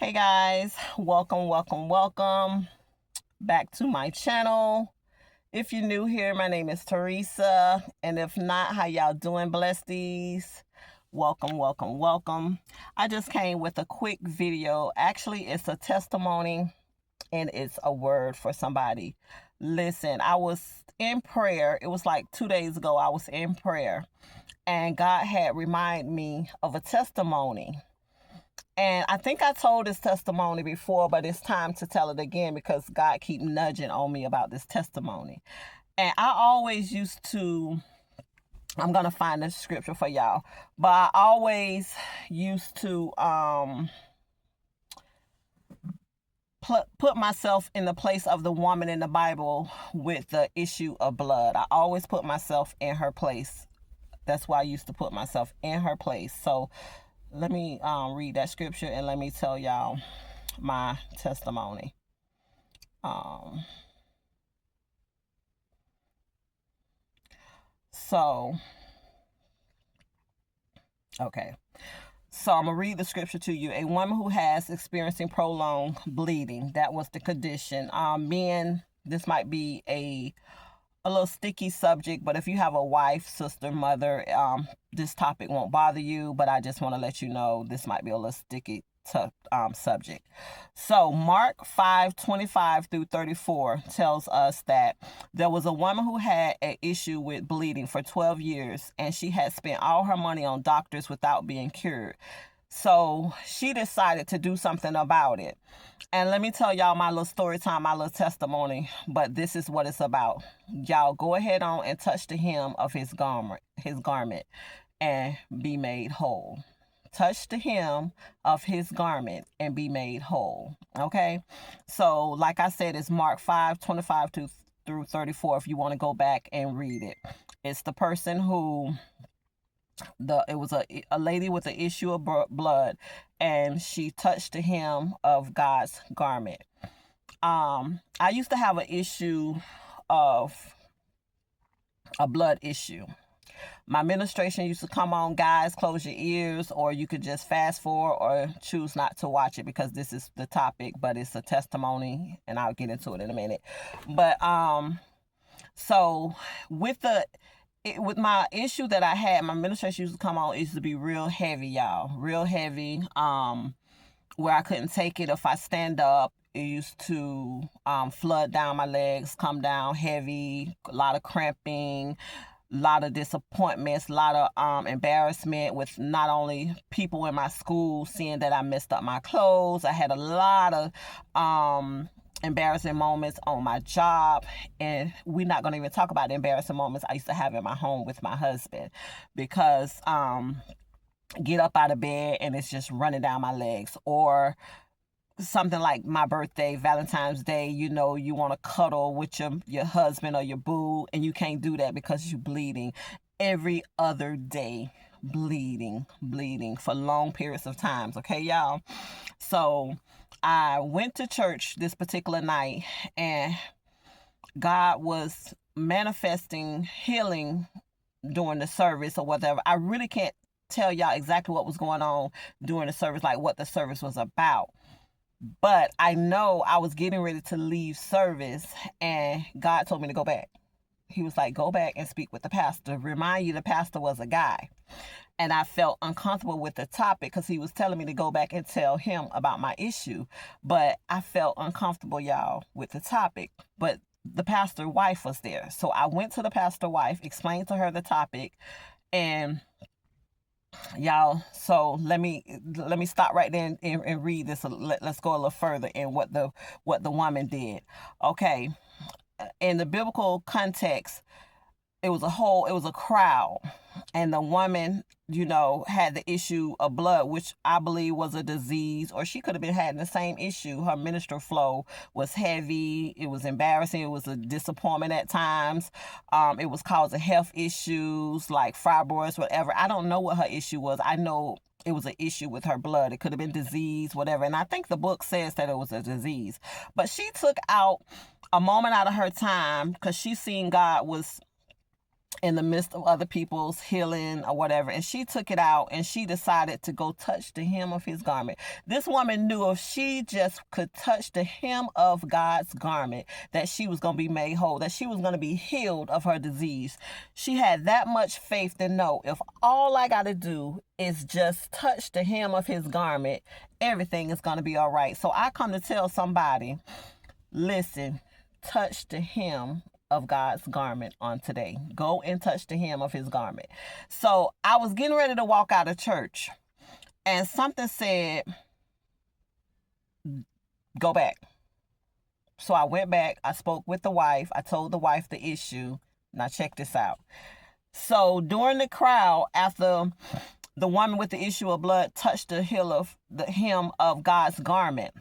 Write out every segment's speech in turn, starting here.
Hey guys, welcome back to my channel. If you're new here, my name is Teresa, and if not, how y'all doing, blessties? Welcome. I just came with a quick video. Actually, it's a testimony and it's a word for somebody. Listen, I was in prayer. It was like 2 days ago. I was in prayer, and God had reminded me of a testimony. And I think I told this testimony before, but it's time to tell it again because God keep nudging on me about this testimony. And I always used to, I'm going to find the scripture for y'all, but I always used to put myself in the place of the woman in the Bible with the issue of blood. I always put myself in her place. That's why I used to put myself in her place. So let me read that scripture and let me tell y'all my testimony. So I'm going to read the scripture to you. A woman who has experiencing prolonged bleeding, that was the condition. Men, this might be a little sticky subject, but if you have a wife, sister, mother, this topic won't bother you, but I just want to let you know this might be a little sticky subject. So Mark 5:25-34 tells us that there was a woman who had an issue with bleeding for 12 years, and she had spent all her money on doctors without being cured. So she decided to do something about it. And let me tell y'all my little story time, my little testimony, but this is what it's about. Y'all go ahead on and touch the hem of his garment and be made whole. Touch the hem of his garment and be made whole. Okay? So, like I said, it's Mark 5:25-34 if you want to go back and read it. It's the person who it was a lady with an issue of blood, and she touched the hem of God's garment. I used to have an issue of a blood issue. My ministration used to come on, guys, close your ears, or you could just fast forward or choose not to watch it because this is the topic, but it's a testimony and I'll get into it in a minute. But so with my issue that I had, my ministration used to come on, it used to be real heavy, y'all. Real heavy, where I couldn't take it. If I stand up, it used to flood down my legs, come down heavy, a lot of cramping, a lot of disappointments, a lot of embarrassment with not only people in my school seeing that I messed up my clothes. I had a lot of embarrassing moments on my job, and we're not going to even talk about the embarrassing moments I used to have in my home with my husband, because get up out of bed and it's just running down my legs, or something like my birthday, Valentine's Day, you want to cuddle with your husband or your boo, and you can't do that because you're bleeding. Every other day, bleeding for long periods of times. Okay, y'all? So I went to church this particular night, and God was manifesting healing during the service or whatever. I really can't tell y'all exactly what was going on during the service, like what the service was about. But I know I was getting ready to leave service, and God told me to go back. He was like, go back and speak with the pastor. Remind you the pastor was a guy. And I felt uncomfortable with the topic because he was telling me to go back and tell him about my issue. But I felt uncomfortable, y'all, with the topic. But the pastor's wife was there. So I went to the pastor's wife, explained to her the topic, and y'all, so let me stop right there and read this. Let's go a little further in what the woman did. Okay, in the biblical context, it was a crowd, and the woman, had the issue of blood, which I believe was a disease, or she could have been having the same issue. Her menstrual flow was heavy. It was embarrassing. It was a disappointment at times. It was causing health issues like fibroids, whatever. I don't know what her issue was. I know it was an issue with her blood. It could have been disease, whatever. And I think the book says that it was a disease. But she took out a moment out of her time because she seen God was in the midst of other people's healing or whatever. And she took it out and she decided to go touch the hem of his garment. This woman knew if she just could touch the hem of God's garment, that she was going to be made whole, that she was going to be healed of her disease. She had that much faith to know, if all I got to do is just touch the hem of his garment, everything is going to be all right. So I come to tell somebody, listen, touch the hem of God's garment on today. Go and touch the hem of his garment. So I was getting ready to walk out of church and something said, go back. So I went back. I spoke with the wife. I told the wife the issue. Now check this out. So during the crowd, after the woman with the issue of blood touched the hem of God's garment,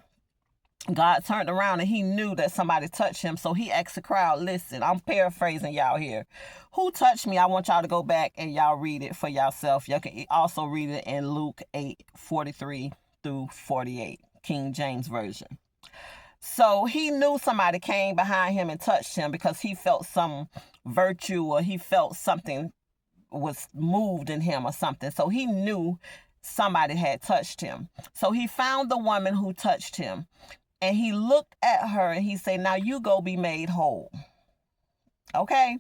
God turned around and he knew that somebody touched him. So he asked the crowd, listen, I'm paraphrasing y'all here. Who touched me? I want y'all to go back and y'all read it for yourself. You can also read it in Luke 8:43-48, King James Version. So he knew somebody came behind him and touched him because he felt some virtue, or he felt something was moved in him or something. So he knew somebody had touched him. So he found the woman who touched him. And he looked at her and he said, now you go be made whole. Okay?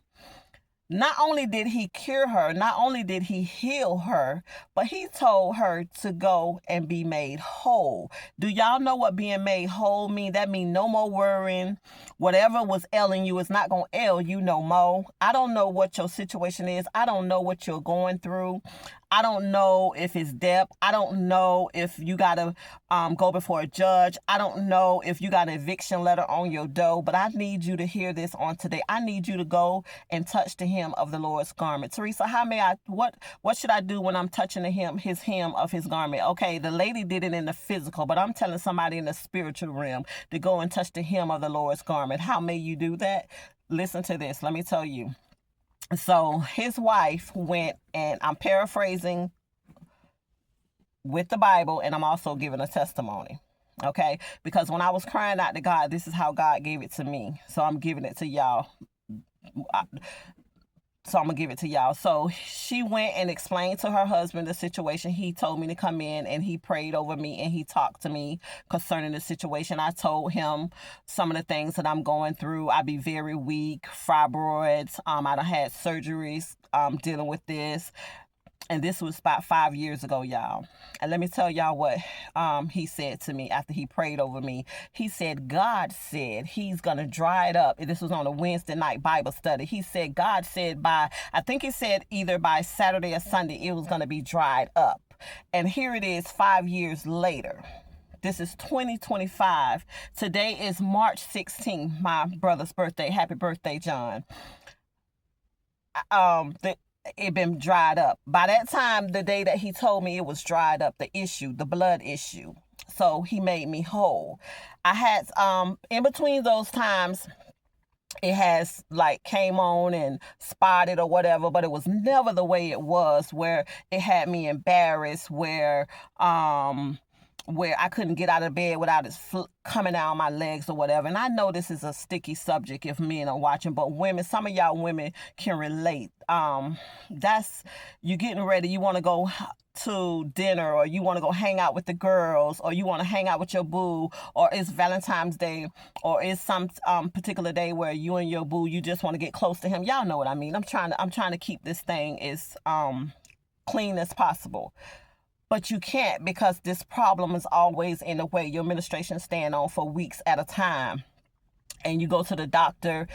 Not only did he cure her, not only did he heal her, but he told her to go and be made whole. Do y'all know what being made whole mean? That means no more worrying. Whatever was ailing you is not going to ail you no more. I don't know what your situation is. I don't know what you're going through. I don't know if it's debt. I don't know if you got to go before a judge. I don't know if you got an eviction letter on your door, but I need you to hear this on today. I need you to go and touch the hem of the Lord's garment. Teresa, what should I do when I'm touching his hem of his garment? Okay, the lady did it in the physical, but I'm telling somebody in the spiritual realm to go and touch the hem of the Lord's garment. How may you do that? Listen to this. Let me tell you. So his wife went, and I'm paraphrasing with the Bible, and I'm also giving a testimony, okay? Because when I was crying out to God, this is how God gave it to me. So I'm giving it to y'all. So she went and explained to her husband the situation. He told me to come in and he prayed over me and he talked to me concerning the situation. I told him some of the things that I'm going through. I be very weak, fibroids. I done had surgeries dealing with this. And this was about 5 years ago, y'all. And let me tell y'all what he said to me after he prayed over me. He said, God said he's going to dry it up. And this was on a Wednesday night Bible study. He said, God said I think he said either by Saturday or Sunday, it was going to be dried up. And here it is 5 years later. This is 2025. Today is March 16th, my brother's birthday. Happy birthday, John. It been dried up. By that time, the day that he told me, it was dried up, the blood issue. So he made me whole. I had, in between those times, it has like came on and spotted or whatever, but it was never the way it was, where it had me embarrassed, where I couldn't get out of bed without it coming out of my legs or whatever. And I know this is a sticky subject if men are watching, but women, some of y'all women can relate. That's you getting ready. You want to go to dinner, or you want to go hang out with the girls, or you want to hang out with your boo, or it's Valentine's Day, or it's some particular day where you and your boo, you just want to get close to him. Y'all know what I mean. I'm trying to keep this thing as clean as possible. But you can't, because this problem is always in the way. Your menstruation stand on for weeks at a time. And you go to the doctor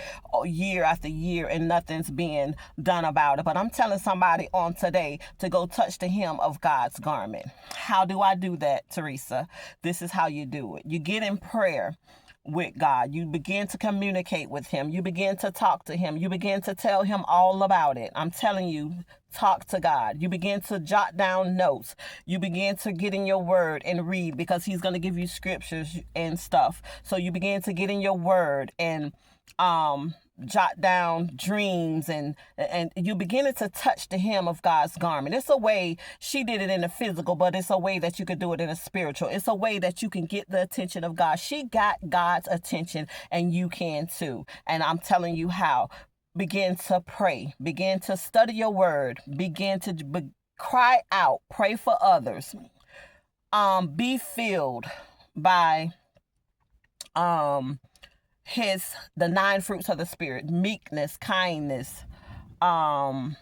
year after year and nothing's being done about it. But I'm telling somebody on today to go touch the hem of God's garment. How do I do that, Teresa? This is how you do it. You get in prayer with God. You begin to communicate with him. You begin to talk to him. You begin to tell him all about it. I'm telling you, talk to God. You begin to jot down notes. You begin to get in your word and read, because he's going to give you scriptures and stuff. So you begin to get in your word and jot down dreams, and you begin to touch the hem of God's garment. It's a way. She did it in the physical, but it's a way that you could do it in the spiritual. It's a way that you can get the attention of God. She got God's attention, and you can too. And I'm telling you how. begin to pray, begin to study your word, begin to cry out, pray for others. Be filled by the 9 fruits of the spirit: meekness, kindness, um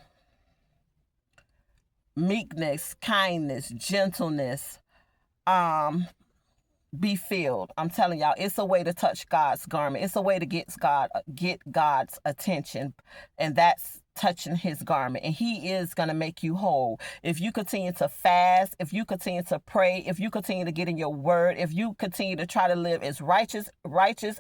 gentleness. um be filled. I'm telling y'all, it's a way to touch God's garment. It's a way to get God's attention, and that's touching his garment. And he is going to make you whole. If you continue to fast, if you continue to pray, if you continue to get in your word, if you continue to try to live as righteous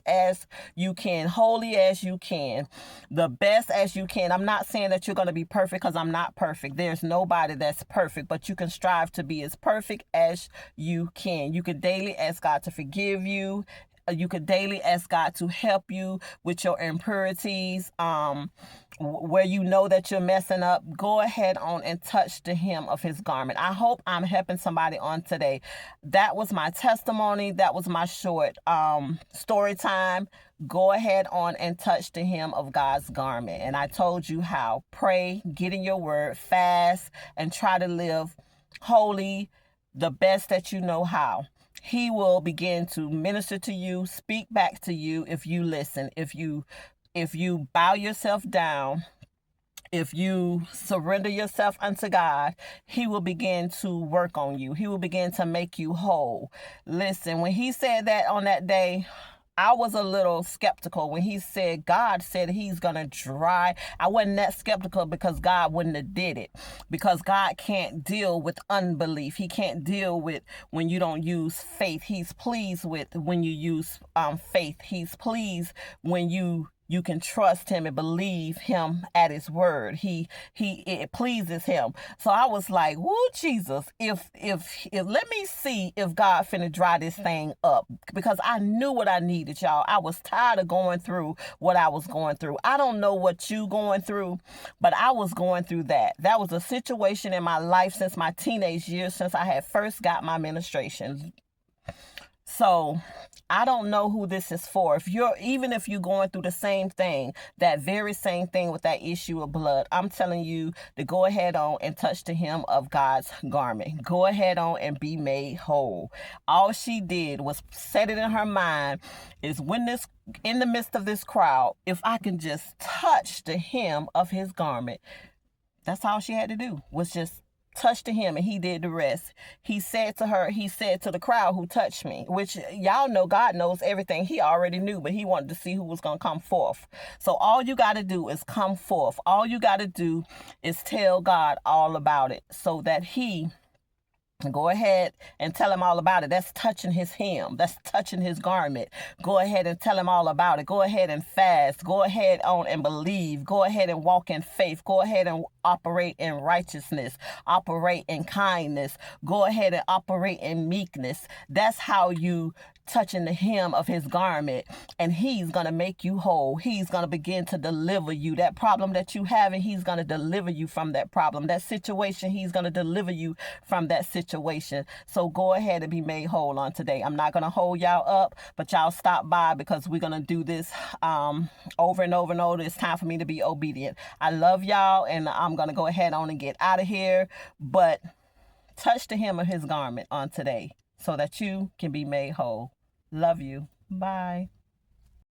as you can, holy as you can, the best as you can. I'm not saying that you're going to be perfect, because I'm not perfect. There's nobody that's perfect, but you can strive to be as perfect as you can. You can daily ask God to forgive you. You could daily ask God to help you with your impurities. Where you know that you're messing up, go ahead on and touch the hem of his garment. I hope I'm helping somebody on today. That was my testimony. That was my short story time. Go ahead on and touch the hem of God's garment. And I told you how. Pray, get in your word, fast, and try to live holy the best that you know how. He will begin to minister to you, speak back to you if you listen, if you bow yourself down, if you surrender yourself unto God. He will begin to work on you. He will begin to make you whole. Listen, when he said that on that day, I was a little skeptical when he said, God said he's going to dry. I wasn't that skeptical because God wouldn't have did it. Because God can't deal with unbelief. He can't deal with when you don't use faith. He's pleased with when you use faith. He's pleased when you can trust him and believe him at his word. It pleases him. So I was like, woo, Jesus, if let me see if God finna dry this thing up, because I knew what I needed, y'all. I was tired of going through what I was going through. I don't know what you going through, but I was going through that. That was a situation in my life since my teenage years, since I had first got my ministration. So I don't know who this is for. Even if you're going through the same thing, that very same thing with that issue of blood, I'm telling you to go ahead on and touch the hem of God's garment. Go ahead on and be made whole. All she did was set it in her mind is, in the midst of this crowd, if I can just touch the hem of his garment. That's all she had to do, was just touched to him, and he did the rest. He said to the crowd who touched me, which y'all know God knows everything. He already knew, but he wanted to see who was going to come forth. So all you got to do is come forth. All you got to do is tell God all about it, so that he go ahead and tell him all about it. That's touching his hem. That's touching his garment. Go ahead and tell him all about it. Go ahead and fast. Go ahead on and believe. Go ahead and walk in faith. Go ahead and operate in righteousness. Operate in kindness. Go ahead and operate in meekness. That's how you touching the hem of his garment, and he's going to make you whole. He's going to begin to deliver you. That problem that you have, and he's going to deliver you from that problem. That situation, he's going to deliver you from that situation. So go ahead and be made whole on today. I'm not going to hold y'all up, but y'all stop by, because we're going to do this over and over and over. It's time for me to be obedient. I love y'all, and I'm going to go ahead on and get out of here, but touch the hem of his garment on today, so that you can be made whole. Love you. Bye.